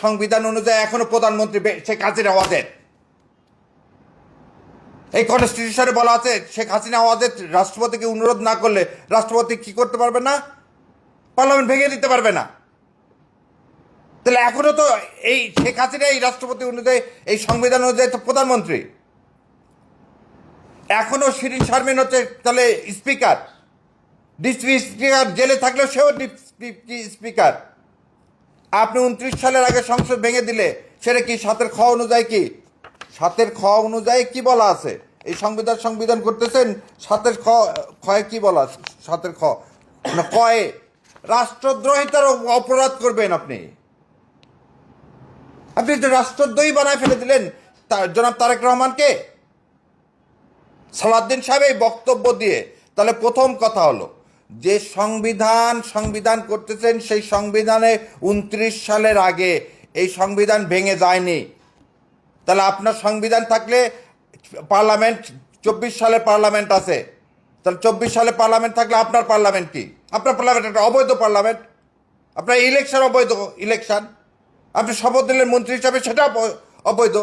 সংবিধান অনুযায়ী এখনো প্রধানমন্ত্রী শেখ হাসিনা ওয়াজেদ। এই কনস্টিটিউশনে বলা আছে শেখ হাসিনা ওয়াজেদ রাষ্ট্রপতিকে অনুরোধ না করলে রাষ্ট্রপতি কি করতে পারবে না? পার্লামেন্ট ভেঙে দিতে পারবে না। তাহলে এখনো তো এই শেখ হাসিনা এই রাষ্ট্রপতি অনুযায়ী এই সংবিধান অনুযায়ী তো প্রধানমন্ত্রী। এখনো শিরিন শারমিন হচ্ছে তাহলে স্পিকার, ডিপটি স্পিকার, জেলে থাকলেও সেও ডিপটি স্পিকার। আপনি 29 সালের আগে সংসদ ভেঙে দিলে সেটা কি 7-এর খ অনুযায়ী কি? 7-এর খ অনুযায়ী কি বলা আছে? এই সংবিধান করতেছেন 7-এর খয়ে কি বলা আছে? 7-এর খ না কয়ে রাষ্ট্রদ্রোহিতার অপরাধ করবেন আপনি। আপনি তো রাষ্ট্রদ্রোহী বানায় ফেলে দিলেন জনাব তারেক রহমানকে, সালাউদ্দিন সাহেব এই বক্তব্য দিয়ে। তাহলে প্রথম কথা হলো যে সংবিধান করতেছেন, সেই সংবিধানে 29 সালের আগে এই সংবিধান ভেঙে যায়নি। তাহলে আপনার সংবিধান থাকলে পার্লামেন্ট 24 সালে পার্লামেন্ট আছে, তাহলে 24 সালে পার্লামেন্ট থাকলে আপনার পার্লামেন্ট কি? আপনার পার্লামেন্ট একটা অবৈধ পার্লামেন্ট। আপনার ইলেকশন অবৈধ ইলেকশন। আপনি শপথ দিলেন মন্ত্রী হিসাবে, সেটা অবৈধ।